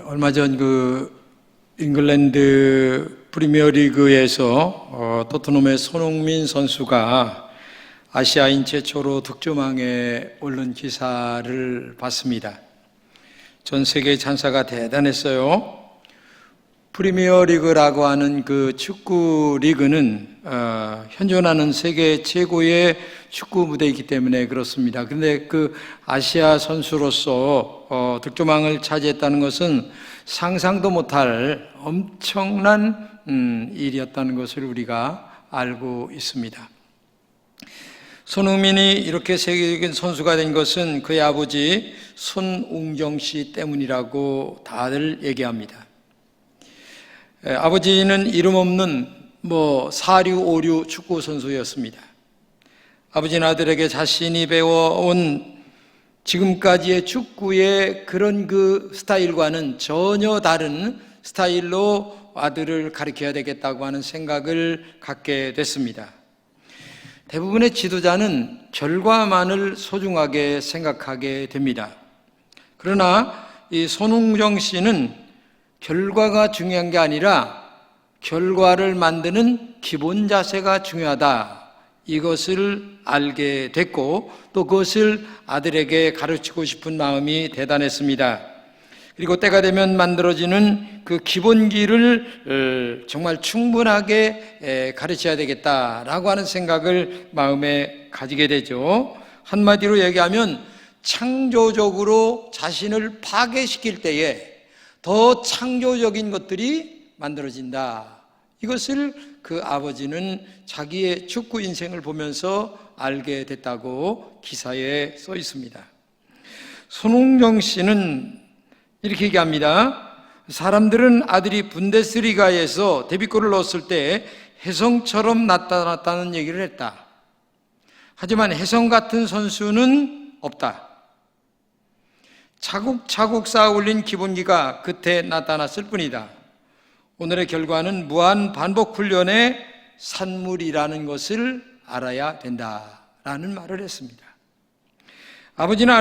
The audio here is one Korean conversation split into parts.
얼마 전 잉글랜드 프리미어리그에서 토트넘의 손흥민 선수가 아시아인 최초로 득점왕에 오른 기사를 봤습니다. 전 세계의 찬사가 대단했어요. 프리미어리그라고 하는 그 축구 리그는 현존하는 세계 최고의 축구 무대이기 때문에 그렇습니다. 그런데 그 아시아 선수로서 득점왕을 차지했다는 것은 상상도 못할 엄청난 일이었다는 것을 우리가 알고 있습니다. 손흥민이 이렇게 세계적인 선수가 된 것은 그의 아버지 손웅정 씨 때문이라고 다들 얘기합니다. 아버지는 이름 없는 사류 오류 축구 선수였습니다. 아버지는 아들에게 자신이 배워온 지금까지의 축구의 그런 그 스타일과는 전혀 다른 스타일로 아들을 가르쳐야 되겠다고 하는 생각을 갖게 됐습니다. 대부분의 지도자는 결과만을 소중하게 생각하게 됩니다. 그러나 이 손흥정 씨는 결과가 중요한 게 아니라 결과를 만드는 기본 자세가 중요하다, 이것을 알게 됐고 또 그것을 아들에게 가르치고 싶은 마음이 대단했습니다. 그리고 때가 되면 만들어지는 그 기본기를 정말 충분하게 가르쳐야 되겠다라고 하는 생각을 마음에 가지게 되죠. 한마디로 얘기하면 창조적으로 자신을 파괴시킬 때에 더 창조적인 것들이 만들어진다, 이것을 그 아버지는 자기의 축구 인생을 보면서 알게 됐다고 기사에 써 있습니다. 손흥정 씨는 이렇게 얘기합니다. 사람들은 아들이 분데스리가에서 데뷔골을 넣었을 때 혜성처럼 나타났다는 얘기를 했다. 하지만 혜성 같은 선수는 없다. 차곡차곡 쌓아 올린 기본기가 끝에 나타났을 뿐이다. 오늘의 결과는 무한 반복 훈련의 산물이라는 것을 알아야 된다라는 말을 했습니다. 아버지는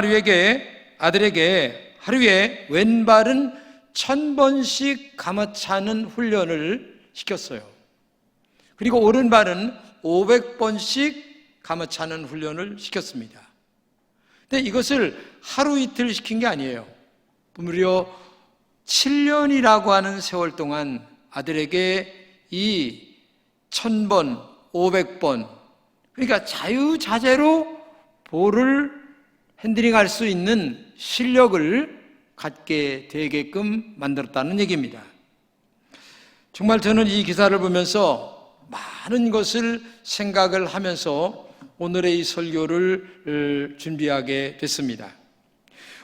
아들에게 하루에 왼발은 1000번씩 감아차는 훈련을 시켰어요. 그리고 오른발은 500번씩 감아차는 훈련을 시켰습니다. 근데 이것을 하루 이틀 시킨 게 아니에요. 무려 7년이라고 하는 세월 동안 아들에게 이 1000번, 500번, 그러니까 자유자재로 볼을 핸들링할 수 있는 실력을 갖게 되게끔 만들었다는 얘기입니다. 정말 저는 이 기사를 보면서 많은 것을 생각을 하면서 오늘의 이 설교를 준비하게 됐습니다.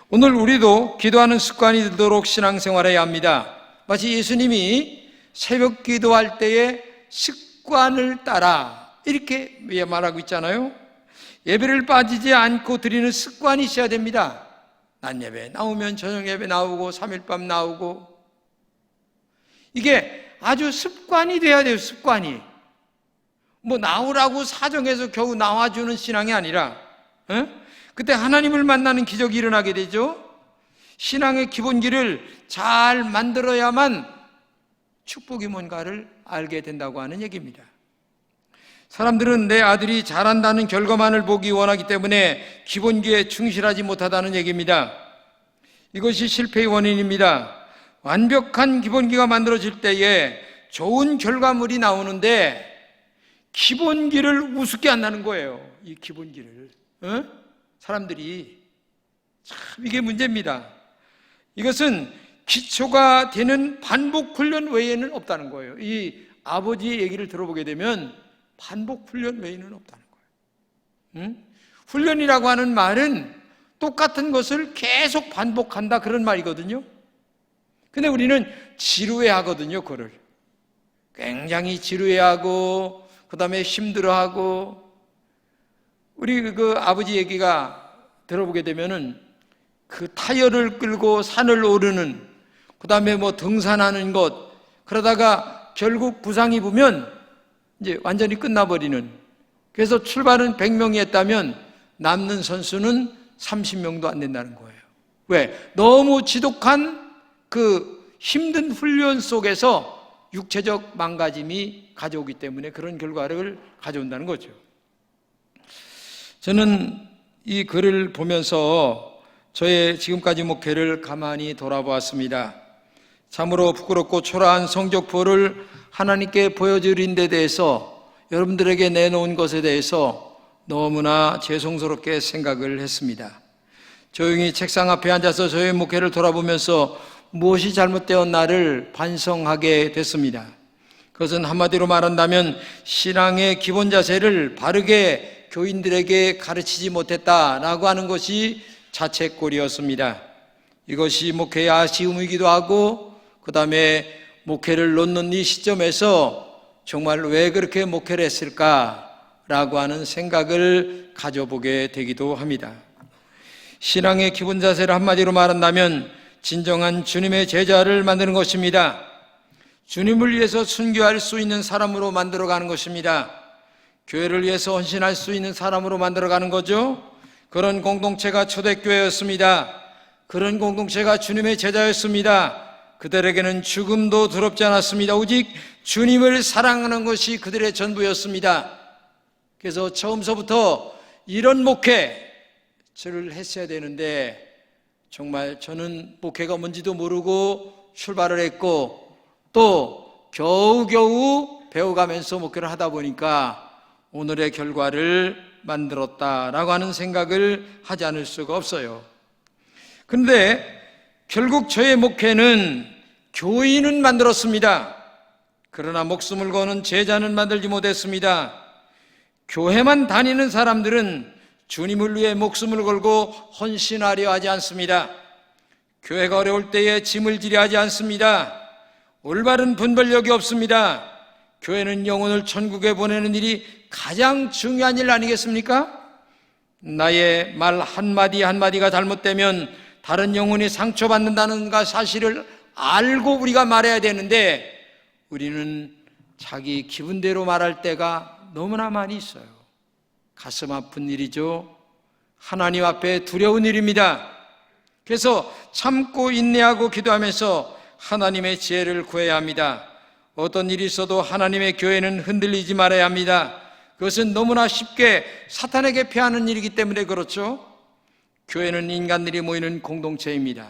오늘 우리도 기도하는 습관이 들도록 신앙생활해야 합니다. 마치 예수님이 새벽 기도할 때의 습관을 따라 이렇게 말하고 있잖아요. 예배를 빠지지 않고 드리는 습관이 있어야 됩니다. 낮 예배 나오면 저녁 예배 나오고 3일밤 나오고, 이게 아주 습관이 돼야 돼요. 습관이 나오라고 사정해서 겨우 나와주는 신앙이 아니라 그때 하나님을 만나는 기적이 일어나게 되죠. 신앙의 기본기를 잘 만들어야만 축복이 뭔가를 알게 된다고 하는 얘기입니다. 사람들은 내 아들이 잘한다는 결과만을 보기 원하기 때문에 기본기에 충실하지 못하다는 얘기입니다. 이것이 실패의 원인입니다. 완벽한 기본기가 만들어질 때에 좋은 결과물이 나오는데 기본기를 우습게 한다는 거예요. 이 기본기를 사람들이 참 이게 문제입니다. 이것은 기초가 되는 반복 훈련 외에는 없다는 거예요. 이 아버지의 얘기를 들어보게 되면 반복 훈련 외에는 없다는 거예요. 훈련이라고 하는 말은 똑같은 것을 계속 반복한다, 그런 말이거든요. 근데 우리는 지루해하거든요. 그거를 굉장히 지루해하고 그 다음에 힘들어하고. 우리 그 아버지 얘기가 들어보게 되면은 그 타이어를 끌고 산을 오르는, 그 다음에 등산하는 것, 그러다가 결국 부상 입으면 이제 완전히 끝나버리는. 그래서 출발은 100명이 했다면 남는 선수는 30명도 안 된다는 거예요. 왜? 너무 지독한 그 힘든 훈련 속에서 육체적 망가짐이 가져오기 때문에 그런 결과를 가져온다는 거죠. 저는 이 글을 보면서 저의 지금까지 목회를 가만히 돌아보았습니다. 참으로 부끄럽고 초라한 성적표를 하나님께 보여드린 데 대해서, 여러분들에게 내놓은 것에 대해서 너무나 죄송스럽게 생각을 했습니다. 조용히 책상 앞에 앉아서 저의 목회를 돌아보면서 무엇이 잘못되었나를 반성하게 됐습니다. 그것은 한마디로 말한다면 신앙의 기본 자세를 바르게 교인들에게 가르치지 못했다라고 하는 것이 자책골이었습니다. 이것이 목회의 아쉬움이기도 하고, 그 다음에 목회를 놓는 이 시점에서 정말 왜 그렇게 목회를 했을까라고 하는 생각을 가져보게 되기도 합니다. 신앙의 기본 자세를 한마디로 말한다면 진정한 주님의 제자를 만드는 것입니다. 주님을 위해서 순교할 수 있는 사람으로 만들어가는 것입니다. 교회를 위해서 헌신할 수 있는 사람으로 만들어가는 거죠. 그런 공동체가 초대교회였습니다. 그런 공동체가 주님의 제자였습니다. 그들에게는 죽음도 두렵지 않았습니다. 오직 주님을 사랑하는 것이 그들의 전부였습니다. 그래서 처음서부터 이런 목회를 했어야 되는데, 정말 저는 목회가 뭔지도 모르고 출발을 했고, 또 겨우겨우 배워가면서 목회를 하다 보니까 오늘의 결과를 만들었다라고 하는 생각을 하지 않을 수가 없어요. 그런데 결국 저의 목회는 교인은 만들었습니다. 그러나 목숨을 거는 제자는 만들지 못했습니다. 교회만 다니는 사람들은 주님을 위해 목숨을 걸고 헌신하려 하지 않습니다. 교회가 어려울 때에 짐을 지려 하지 않습니다. 올바른 분별력이 없습니다. 교회는 영혼을 천국에 보내는 일이 가장 중요한 일 아니겠습니까? 나의 말 한마디 한마디가 잘못되면 다른 영혼이 상처받는다는 사실을 알고 우리가 말해야 되는데, 우리는 자기 기분대로 말할 때가 너무나 많이 있어요. 가슴 아픈 일이죠. 하나님 앞에 두려운 일입니다. 그래서 참고 인내하고 기도하면서 하나님의 지혜를 구해야 합니다. 어떤 일이 있어도 하나님의 교회는 흔들리지 말아야 합니다. 그것은 너무나 쉽게 사탄에게 피하는 일이기 때문에 그렇죠. 교회는 인간들이 모이는 공동체입니다.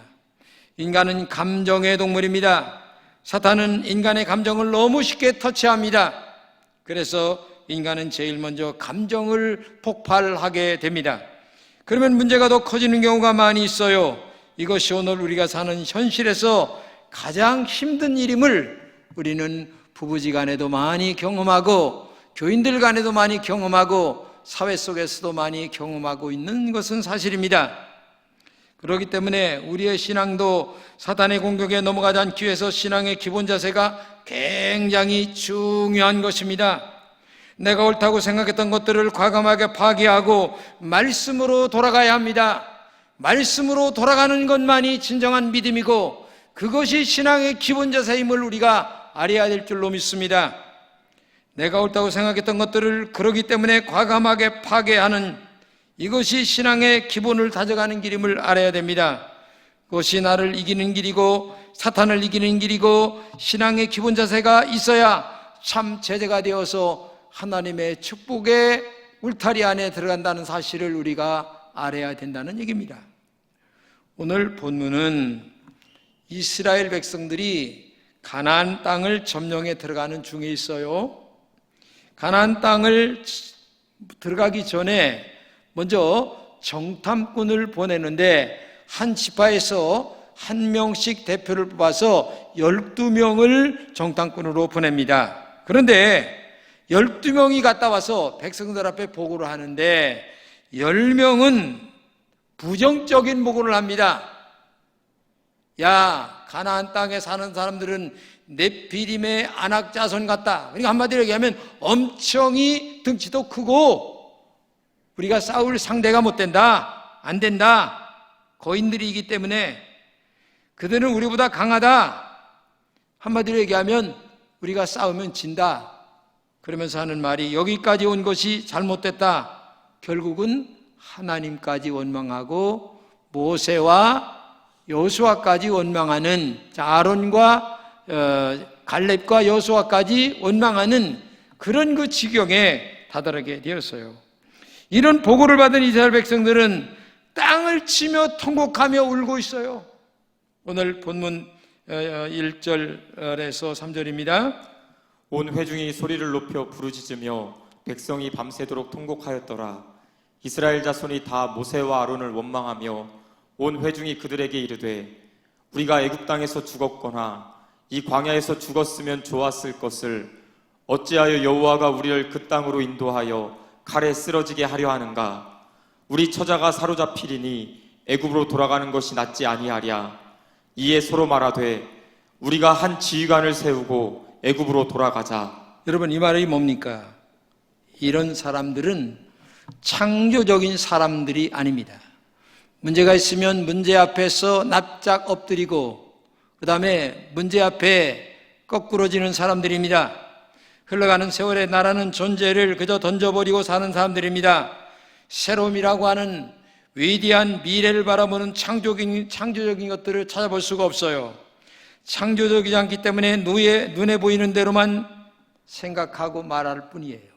인간은 감정의 동물입니다. 사탄은 인간의 감정을 너무 쉽게 터치합니다. 그래서 인간은 제일 먼저 감정을 폭발하게 됩니다. 그러면 문제가 더 커지는 경우가 많이 있어요. 이것이 오늘 우리가 사는 현실에서 가장 힘든 일임을 우리는 부부지간에도 많이 경험하고, 교인들 간에도 많이 경험하고, 사회 속에서도 많이 경험하고 있는 것은 사실입니다. 그렇기 때문에 우리의 신앙도 사탄의 공격에 넘어가지 않기 위해서 신앙의 기본 자세가 굉장히 중요한 것입니다. 내가 옳다고 생각했던 것들을 과감하게 파기하고 말씀으로 돌아가야 합니다. 말씀으로 돌아가는 것만이 진정한 믿음이고, 그것이 신앙의 기본 자세임을 우리가 알아야 될 줄로 믿습니다. 내가 옳다고 생각했던 것들을 그러기 때문에 과감하게 파괴하는, 이것이 신앙의 기본을 다져가는 길임을 알아야 됩니다. 그것이 나를 이기는 길이고 사탄을 이기는 길이고, 신앙의 기본 자세가 있어야 참 제자가 되어서 하나님의 축복의 울타리 안에 들어간다는 사실을 우리가 알아야 된다는 얘기입니다. 오늘 본문은 이스라엘 백성들이 가나안 땅을 점령해 들어가는 중에 있어요. 가나안 땅을 들어가기 전에 먼저 정탐꾼을 보내는데, 한 지파에서 한 명씩 대표를 뽑아서 12명을 정탐꾼으로 보냅니다. 그런데 12명이 갔다 와서 백성들 앞에 보고를 하는데 10명은 부정적인 보고를 합니다. 야, 가나안 땅에 사는 사람들은 네피림의 안악자손 같다. 그러니까 한마디로 얘기하면 엄청이 덩치도 크고 우리가 싸울 상대가 못 된다, 안 된다. 거인들이기 때문에 그들은 우리보다 강하다. 한마디로 얘기하면 우리가 싸우면 진다. 그러면서 하는 말이, 여기까지 온 것이 잘못됐다. 결국은 하나님까지 원망하고 모세와 여호수아까지 원망하는, 아론과 갈렙과 여호수아까지 원망하는 그런 그 지경에 다다르게 되었어요. 이런 보고를 받은 이스라엘 백성들은 땅을 치며 통곡하며 울고 있어요. 오늘 본문 1절에서 3절입니다. 온 회중이 소리를 높여 부르짖으며 백성이 밤새도록 통곡하였더라. 이스라엘 자손이 다 모세와 아론을 원망하며 온 회중이 그들에게 이르되 우리가 애굽 땅에서 죽었거나 이 광야에서 죽었으면 좋았을 것을 어찌하여 여호와가 우리를 그 땅으로 인도하여 칼에 쓰러지게 하려 하는가? 우리 처자가 사로잡히리니 애굽으로 돌아가는 것이 낫지 아니하랴. 이에 서로 말하되 우리가 한 지휘관을 세우고 애굽으로 돌아가자. 여러분, 이 말이 뭡니까? 이런 사람들은 창조적인 사람들이 아닙니다. 문제가 있으면 문제 앞에서 납작 엎드리고 그 다음에 문제 앞에 거꾸러지는 사람들입니다. 흘러가는 세월에 나라는 존재를 그저 던져버리고 사는 사람들입니다. 새로움이라고 하는 위대한 미래를 바라보는 창조적인 것들을 찾아볼 수가 없어요. 창조적이지 않기 때문에 눈에 보이는 대로만 생각하고 말할 뿐이에요.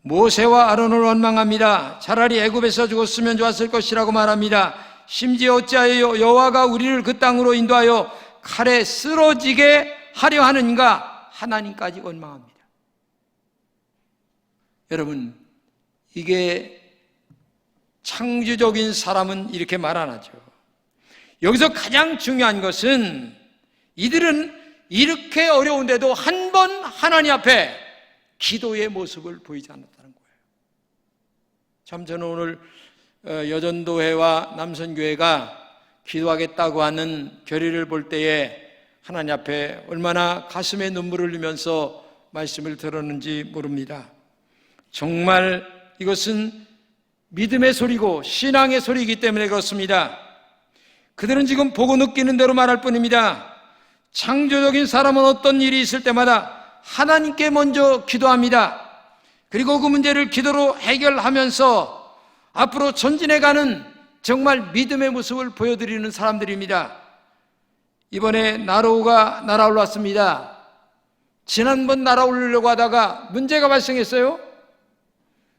모세와 아론을 원망합니다. 차라리 애굽에서 죽었으면 좋았을 것이라고 말합니다. 심지어 어찌하여 여호와가 우리를 그 땅으로 인도하여 칼에 쓰러지게 하려 하는가? 하나님까지 원망합니다. 여러분, 이게 창조적인 사람은 이렇게 말 안 하죠. 여기서 가장 중요한 것은 이들은 이렇게 어려운데도 한 번 하나님 앞에 기도의 모습을 보이지 않았다는 거예요. 참 저는 오늘 여전도회와 남선교회가 기도하겠다고 하는 결의를 볼 때에 하나님 앞에 얼마나 가슴에 눈물을 흘리면서 말씀을 들었는지 모릅니다. 정말 이것은 믿음의 소리고 신앙의 소리이기 때문에 그렇습니다. 그들은 지금 보고 느끼는 대로 말할 뿐입니다. 창조적인 사람은 어떤 일이 있을 때마다 하나님께 먼저 기도합니다. 그리고 그 문제를 기도로 해결하면서 앞으로 전진해가는 정말 믿음의 모습을 보여드리는 사람들입니다. 이번에 나로우가 날아올랐습니다. 지난번 날아오르려고 하다가 문제가 발생했어요.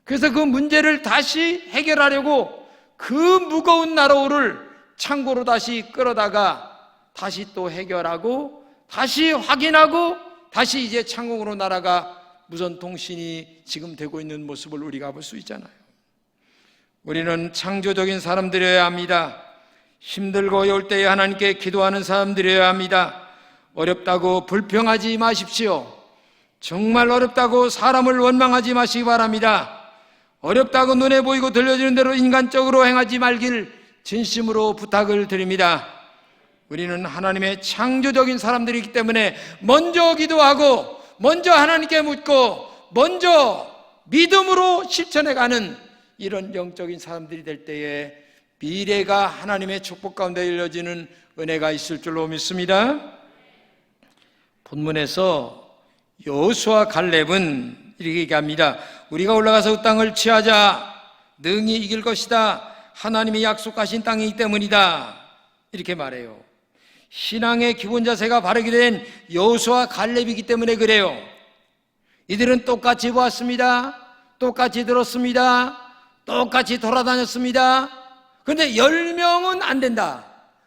그래서 그 문제를 다시 해결하려고 그 무거운 나로우를 창고로 다시 끌어다가 다시 또 해결하고 다시 확인하고 다시 이제 창공으로 날아가 무선 통신이 지금 되고 있는 모습을 우리가 볼 수 있잖아요. 우리는 창조적인 사람들이어야 합니다. 힘들고 어려울 때에 하나님께 기도하는 사람들이어야 합니다. 어렵다고 불평하지 마십시오. 정말 어렵다고 사람을 원망하지 마시기 바랍니다. 어렵다고 눈에 보이고 들려지는 대로 인간적으로 행하지 말길 진심으로 부탁을 드립니다. 우리는 하나님의 창조적인 사람들이기 때문에 먼저 기도하고 먼저 하나님께 묻고 먼저 믿음으로 실천해가는 이런 영적인 사람들이 될 때에 미래가 하나님의 축복 가운데 열려지는 은혜가 있을 줄로 믿습니다. 본문에서 여호수아 갈렙은 이렇게 얘기합니다. 우리가 올라가서 그 땅을 취하자. 능히 이길 것이다. 하나님이 약속하신 땅이기 때문이다. 이렇게 말해요. 신앙의 기본 자세가 바르게 된 여호수아 갈렙이기 때문에 그래요. 이들은 똑같이 보았습니다. 똑같이 들었습니다. 똑같이 돌아다녔습니다. 그런데 10명은 안 된다.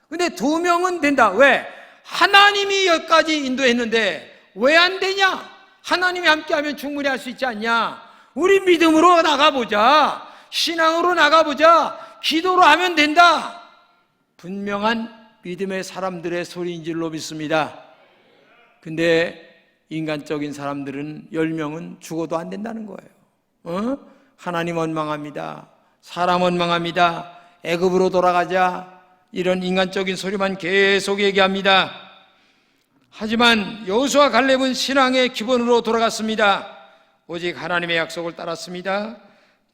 근데 2명은 된다. 왜? 하나님이 여기까지 인도했는데 왜 안 되냐? 하나님이 함께하면 충분히 할 수 있지 않냐? 우리 믿음으로 나가보자. 신앙으로 나가보자. 기도로 하면 된다. 분명한 믿음의 사람들의 소리인 줄로 믿습니다. 근데 인간적인 사람들은 10명은 죽어도 안 된다는 거예요. 하나님 원망합니다. 사람 원망합니다. 애굽으로 돌아가자. 이런 인간적인 소리만 계속 얘기합니다. 하지만 여호수아 갈렙은 신앙의 기본으로 돌아갔습니다. 오직 하나님의 약속을 따랐습니다.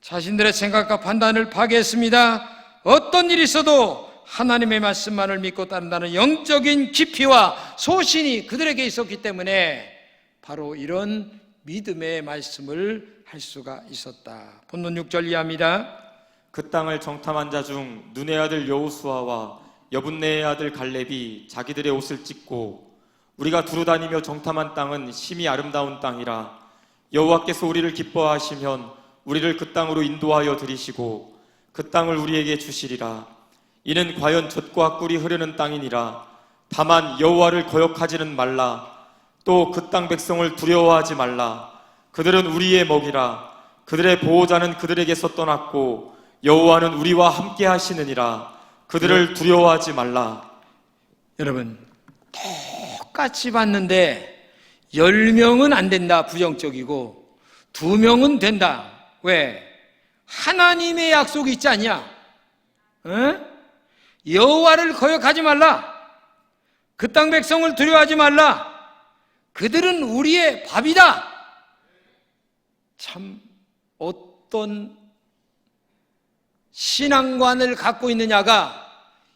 자신들의 생각과 판단을 파괴했습니다. 어떤 일이 있어도 하나님의 말씀만을 믿고 따른다는 영적인 깊이와 소신이 그들에게 있었기 때문에 바로 이런 믿음의 말씀을 할 수가 있었다. 본문 6절 이하입니다. 그 땅을 정탐한 자 중 눈의 아들 여호수아와 여분네의 아들 갈렙이 자기들의 옷을 찢고 우리가 두루 다니며 정탐한 땅은 심히 아름다운 땅이라 여호와께서 우리를 기뻐하시면 우리를 그 땅으로 인도하여 들이시고 그 땅을 우리에게 주시리라. 이는 과연 젖과 꿀이 흐르는 땅이니라. 다만 여호와를 거역하지는 말라. 또 그 땅 백성을 두려워하지 말라. 그들은 우리의 먹이라. 그들의 보호자는 그들에게서 떠났고 여호와는 우리와 함께 하시느니라. 그들을 두려워하지 말라. 여러분, 똑같이 봤는데 10명은 안 된다, 부정적이고 2명은 된다. 왜? 하나님의 약속이 있지 않냐? 여호와를 거역하지 말라. 그 땅 백성을 두려워하지 말라. 그들은 우리의 밥이다. 참 어떤 신앙관을 갖고 있느냐가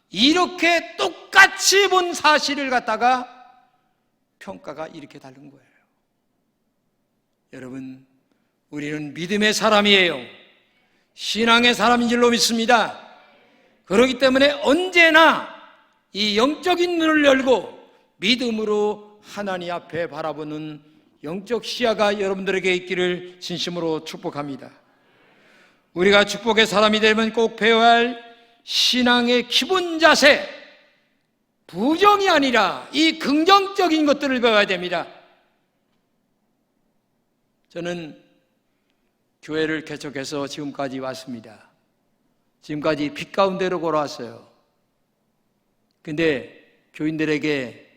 이렇게 똑같이 본 사실을 갖다가 평가가 이렇게 다른 거예요. 여러분, 우리는 믿음의 사람이에요. 신앙의 사람인 줄로 믿습니다. 그렇기 때문에 언제나 이 영적인 눈을 열고 믿음으로 하나님 앞에 바라보는 영적 시야가 여러분들에게 있기를 진심으로 축복합니다. 우리가 축복의 사람이 되면 꼭 배워야 할 신앙의 기본 자세, 부정이 아니라 이 긍정적인 것들을 배워야 됩니다. 저는 교회를 개척해서 지금까지 왔습니다. 지금까지 빛 가운데로 걸어왔어요. 근데 교인들에게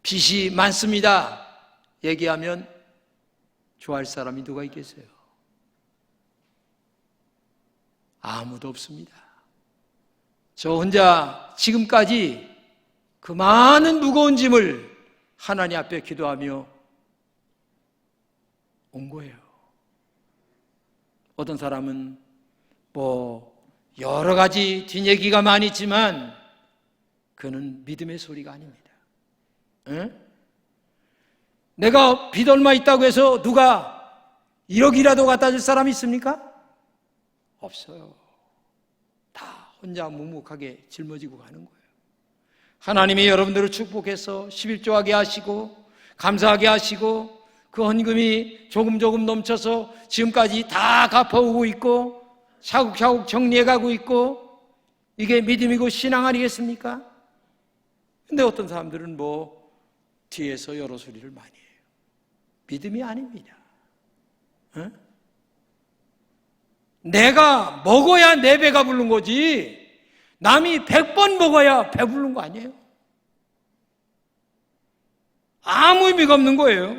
빛이 많습니다 얘기하면 좋아할 사람이 누가 있겠어요? 아무도 없습니다. 저 혼자 지금까지 그 많은 무거운 짐을 하나님 앞에 기도하며 온 거예요. 어떤 사람은 여러 가지 뒷얘기가 많이 있지만 그는 믿음의 소리가 아닙니다. 내가 빚 얼마 있다고 해서 누가 1억이라도 갖다 줄 사람이 있습니까? 없어요. 다 혼자 묵묵하게 짊어지고 가는 거예요. 하나님이 여러분들을 축복해서 11조하게 하시고 감사하게 하시고 그 헌금이 조금 넘쳐서 지금까지 다 갚아오고 있고 차곡차곡 정리해가고 있고 이게 믿음이고 신앙 아니겠습니까? 근데 어떤 사람들은 뒤에서 여러 소리를 많이 해요. 믿음이 아닙니다. 내가 먹어야 내 배가 부른 거지 남이 100번 먹어야 배부른 거 아니에요? 아무 의미가 없는 거예요.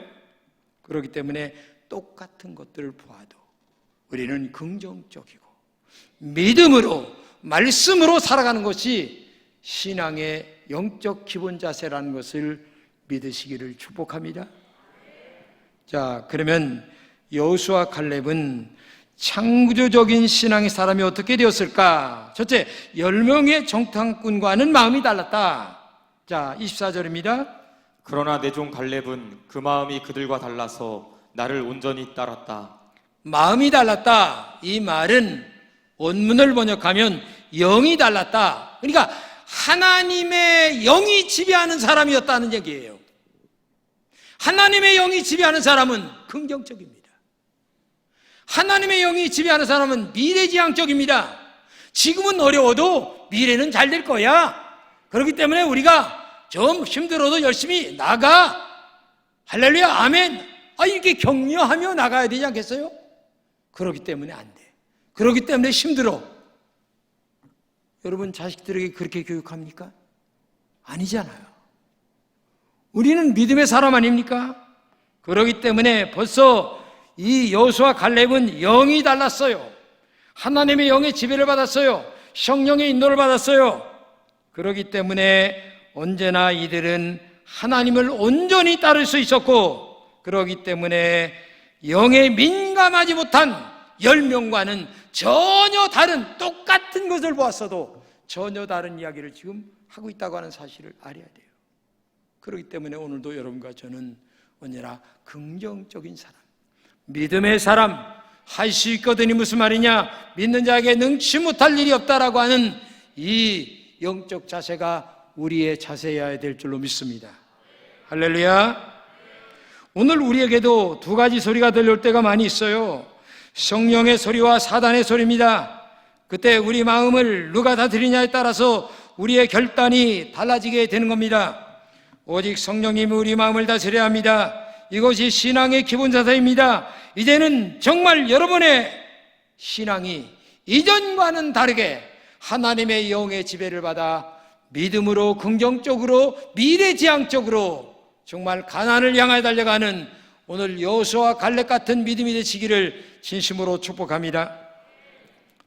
그렇기 때문에 똑같은 것들을 보아도 우리는 긍정적이고 믿음으로 말씀으로 살아가는 것이 신앙의 영적 기본 자세라는 것을 믿으시기를 축복합니다. 자, 그러면 여호수아 갈렙은 창조적인 신앙의 사람이 어떻게 되었을까? 첫째, 10명의 정탐꾼과는 마음이 달랐다. 자, 24절입니다. 그러나 내 종 갈렙은 그 마음이 그들과 달라서 나를 온전히 따랐다. 마음이 달랐다. 이 말은 원문을 번역하면 영이 달랐다. 그러니까 하나님의 영이 지배하는 사람이었다는 얘기예요. 하나님의 영이 지배하는 사람은 긍정적입니다. 하나님의 영이 지배하는 사람은 미래지향적입니다. 지금은 어려워도 미래는 잘 될 거야. 그렇기 때문에 우리가 좀 힘들어도 열심히 나가. 할렐루야, 아멘. 이렇게 격려하며 나가야 되지 않겠어요? 그렇기 때문에 안 돼. 그렇기 때문에 힘들어. 여러분 자식들에게 그렇게 교육합니까? 아니잖아요. 우리는 믿음의 사람 아닙니까? 그렇기 때문에 벌써 이 여호수아 갈렙은 영이 달랐어요. 하나님의 영의 지배를 받았어요. 성령의 인도를 받았어요. 그렇기 때문에 언제나 이들은 하나님을 온전히 따를 수 있었고, 그렇기 때문에 영에 민감하지 못한 10명과는 전혀 다른, 똑같은 것을 보았어도 전혀 다른 이야기를 지금 하고 있다고 하는 사실을 알아야 돼요. 그렇기 때문에 오늘도 여러분과 저는 언제나 긍정적인 사람, 믿음의 사람, 할 수 있거든이 무슨 말이냐? 믿는 자에게 능치 못할 일이 없다라고 하는 이 영적 자세가 우리의 자세여야 될 줄로 믿습니다. 할렐루야. 오늘 우리에게도 두 가지 소리가 들려올 때가 많이 있어요. 성령의 소리와 사단의 소리입니다. 그때 우리 마음을 누가 다스리냐에 따라서 우리의 결단이 달라지게 되는 겁니다. 오직 성령님이 우리 마음을 다스려야 합니다. 이것이 신앙의 기본 자세입니다. 이제는 정말 여러분의 신앙이 이전과는 다르게 하나님의 영의 지배를 받아 믿음으로 긍정적으로 미래지향적으로 정말 가나안을 향하여 달려가는 오늘 여호수아와 갈렙 같은 믿음이 되시기를 진심으로 축복합니다.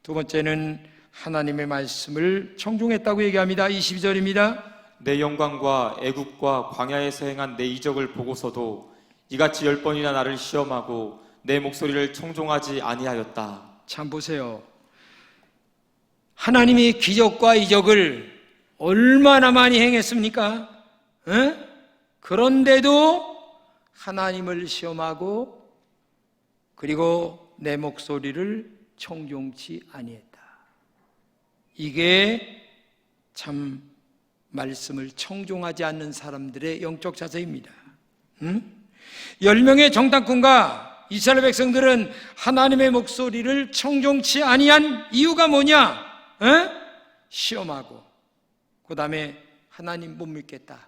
두 번째는 하나님의 말씀을 청종했다고 얘기합니다. 22절입니다. 내 영광과 애국과 광야에서 행한 내 이적을 보고서도 이같이 10번이나 나를 시험하고 내 목소리를 청종하지 아니하였다. 참 보세요. 하나님이 기적과 이적을 얼마나 많이 행했습니까? 그런데도 하나님을 시험하고 그리고 내 목소리를 청종치 아니했다. 이게 참 말씀을 청종하지 않는 사람들의 영적 자세입니다. 10명의 정탐꾼과 이스라엘 백성들은 하나님의 목소리를 청종치 아니한 이유가 뭐냐? 시험하고 그 다음에 하나님 못 믿겠다.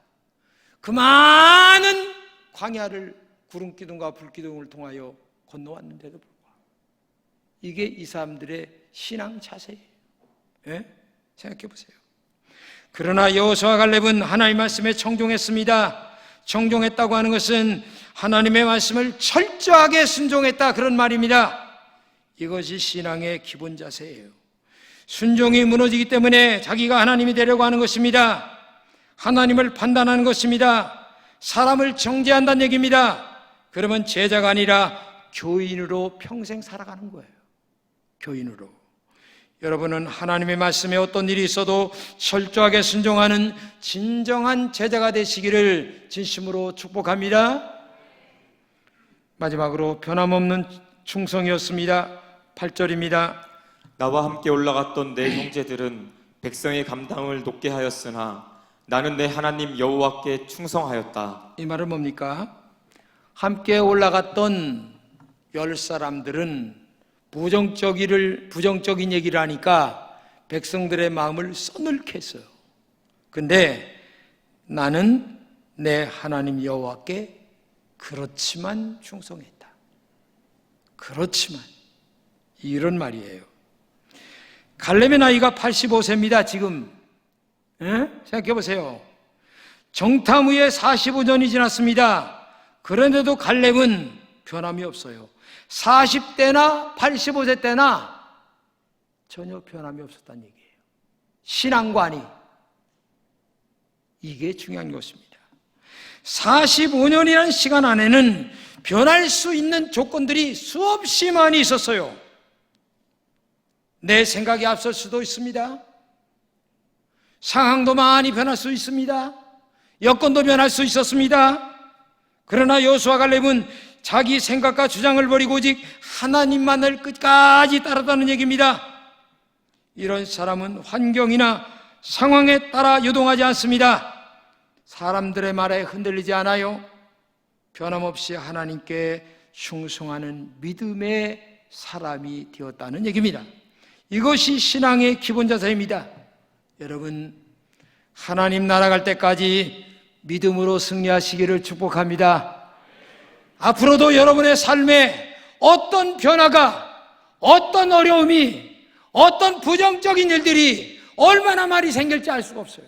그 많은 광야를 구름기둥과 불기둥을 통하여 건너왔는데도 불구하고 이게 이 사람들의 신앙 자세예요. 생각해 보세요. 그러나 여호수아와 갈렙은 하나님의 말씀에 청종했습니다. 청종했다고 하는 것은 하나님의 말씀을 철저하게 순종했다, 그런 말입니다. 이것이 신앙의 기본 자세예요. 순종이 무너지기 때문에 자기가 하나님이 되려고 하는 것입니다. 하나님을 판단하는 것입니다. 사람을 정죄한다는 얘기입니다. 그러면 제자가 아니라 교인으로 평생 살아가는 거예요. 교인으로. 여러분은 하나님의 말씀에 어떤 일이 있어도 철저하게 순종하는 진정한 제자가 되시기를 진심으로 축복합니다. 마지막으로 변함없는 충성이었습니다. 8절입니다. 나와 함께 올라갔던 내 형제들은 백성의 감당을 높게 하였으나 나는 내 하나님 여호와께 충성하였다. 이 말은 뭡니까? 함께 올라갔던 10사람들은 부정적인 얘기를 하니까 백성들의 마음을 써늘게 했어요. 근데 나는 내 하나님 여호와께 그렇지만 충성했다. 그렇지만 이런 말이에요. 갈렙의 나이가 85세입니다. 지금 생각해 보세요. 정탐 후에 45년이 지났습니다. 그런데도 갈렙은 변함이 없어요. 40대나 85세 때나 전혀 변함이 없었다는 얘기예요. 신앙관이. 이게 중요한 것입니다. 45년이라는 시간 안에는 변할 수 있는 조건들이 수없이 많이 있었어요. 내 생각이 앞설 수도 있습니다. 상황도 많이 변할 수 있습니다. 여건도 변할 수 있었습니다. 그러나 여호수아 갈렙은 자기 생각과 주장을 버리고 오직 하나님만을 끝까지 따르다는 얘기입니다. 이런 사람은 환경이나 상황에 따라 요동하지 않습니다. 사람들의 말에 흔들리지 않아요. 변함없이 하나님께 충성하는 믿음의 사람이 되었다는 얘기입니다. 이것이 신앙의 기본 자세입니다. 여러분, 하나님 나라 갈 때까지 믿음으로 승리하시기를 축복합니다. 앞으로도 여러분의 삶에 어떤 변화가, 어떤 어려움이, 어떤 부정적인 일들이 얼마나 많이 생길지 알 수가 없어요.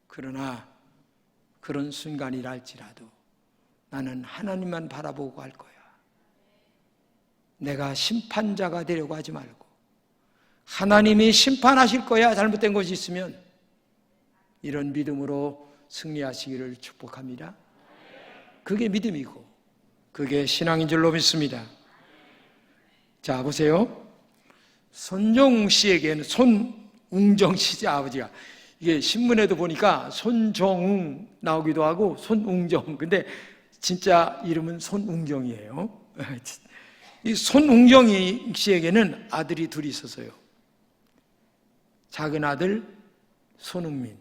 그러나 그런 순간이라 할지라도 나는 하나님만 바라보고 갈 거야. 내가 심판자가 되려고 하지 말고 하나님이 심판하실 거야. 잘못된 것이 있으면. 이런 믿음으로 승리하시기를 축복합니다. 그게 믿음이고 그게 신앙인 줄로 믿습니다. 자, 보세요. 손종 씨에게는 손웅정 씨지, 아버지가. 이게 신문에도 보니까 손정웅 나오기도 하고 손웅정. 근데 진짜 이름은 손웅정이에요. 이 손웅정이 씨에게는 아들이 둘이 있었어요. 작은 아들 손흥민,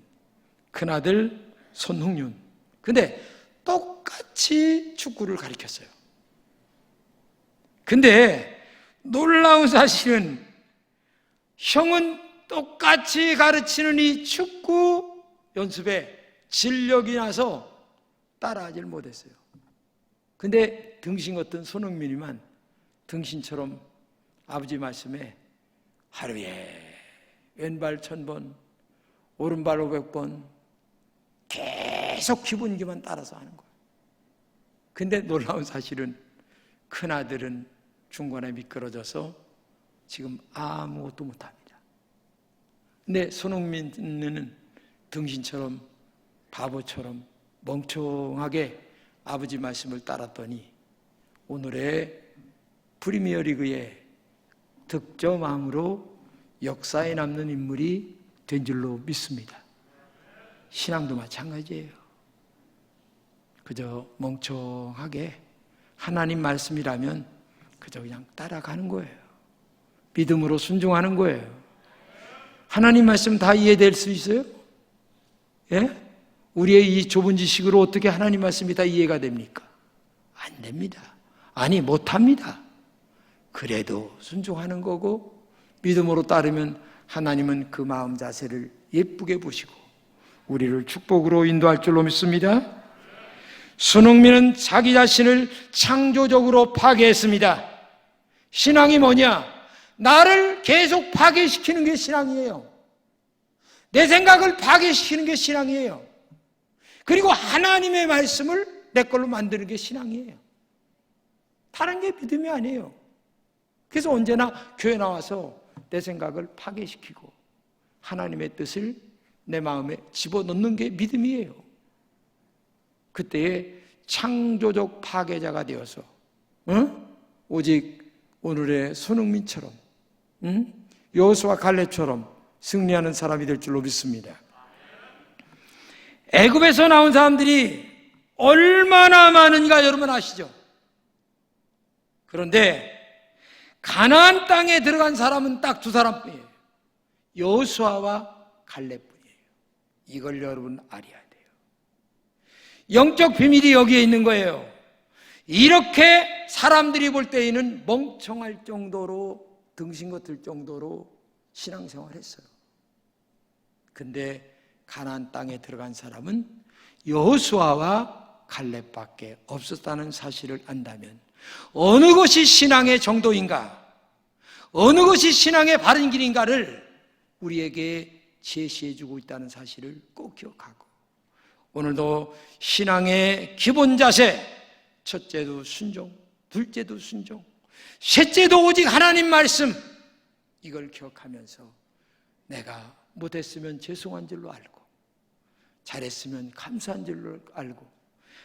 큰 아들 손흥윤. 근데 똑같이 축구를 가르쳤어요. 근데 놀라운 사실은 형은 똑같이 가르치는 이 축구 연습에 진력이 나서 따라하질 못했어요. 근데 등신 같은 손흥민이만 등신처럼 아버지 말씀에 하루에 왼발 1000번, 오른발 500번 계속 기본기만 따라서 하는 거예요. 근데 놀라운 사실은 큰아들은 중간에 미끄러져서 지금 아무것도 못합니다. 근데 손흥민은 등신처럼 바보처럼 멍청하게 아버지 말씀을 따랐더니 오늘의 프리미어리그의 득점왕으로 역사에 남는 인물이 된 줄로 믿습니다. 신앙도 마찬가지예요. 그저 멍청하게 하나님 말씀이라면 그저 그냥 따라가는 거예요. 믿음으로 순종하는 거예요. 하나님 말씀 다 이해될 수 있어요? 예? 우리의 이 좁은 지식으로 어떻게 하나님 말씀이 다 이해가 됩니까? 안 됩니다. 아니, 못합니다. 그래도 순종하는 거고 믿음으로 따르면 하나님은 그 마음 자세를 예쁘게 보시고 우리를 축복으로 인도할 줄로 믿습니다. 손흥민은 자기 자신을 창조적으로 파괴했습니다. 신앙이 뭐냐? 나를 계속 파괴시키는 게 신앙이에요. 내 생각을 파괴시키는 게 신앙이에요. 그리고 하나님의 말씀을 내 걸로 만드는 게 신앙이에요. 다른 게 믿음이 아니에요. 그래서 언제나 교회 나와서 내 생각을 파괴시키고 하나님의 뜻을 내 마음에 집어넣는 게 믿음이에요. 그때에 창조적 파괴자가 되어서 오직 오늘의 손흥민처럼 여호수아 갈렙처럼 승리하는 사람이 될 줄로 믿습니다. 애굽에서 나온 사람들이 얼마나 많은가 여러분 아시죠? 그런데 가나안 땅에 들어간 사람은 딱 두 사람뿐이에요. 여호수아와 갈렙뿐이에요. 이걸 여러분 알아야 돼요. 영적 비밀이 여기에 있는 거예요. 이렇게 사람들이 볼 때에는 멍청할 정도로 등신 같을 정도로 신앙생활을 했어요. 근데 가나안 땅에 들어간 사람은 여호수아와 갈렙밖에 없었다는 사실을 안다면 어느 것이 신앙의 정도인가, 어느 것이 신앙의 바른 길인가를 우리에게 제시해주고 있다는 사실을 꼭 기억하고 오늘도 신앙의 기본 자세, 첫째도 순종, 둘째도 순종, 셋째도 오직 하나님 말씀, 이걸 기억하면서 내가 못했으면 죄송한 줄로 알고 잘했으면 감사한 줄로 알고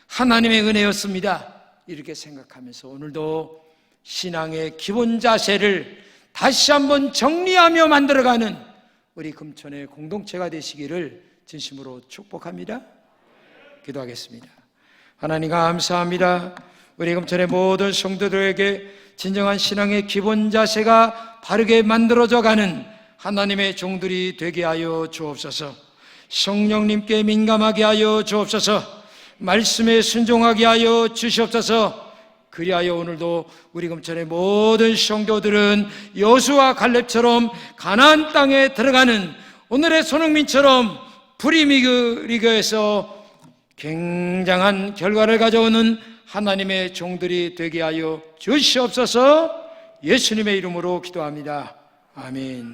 하나님의 은혜였습니다 이렇게 생각하면서 오늘도 신앙의 기본 자세를 다시 한번 정리하며 만들어가는 우리 금천의 공동체가 되시기를 진심으로 축복합니다. 기도하겠습니다. 하나님 감사합니다. 우리 금천의 모든 성도들에게 진정한 신앙의 기본 자세가 바르게 만들어져 가는 하나님의 종들이 되게 하여 주옵소서. 성령님께 민감하게 하여 주옵소서. 말씀에 순종하게 하여 주시옵소서. 그리하여 오늘도 우리 금천의 모든 성도들은 여호수아 갈렙처럼 가나안 땅에 들어가는 오늘의 손흥민처럼 프리미어리그에서 굉장한 결과를 가져오는 하나님의 종들이 되게 하여 주시옵소서. 예수님의 이름으로 기도합니다. 아멘.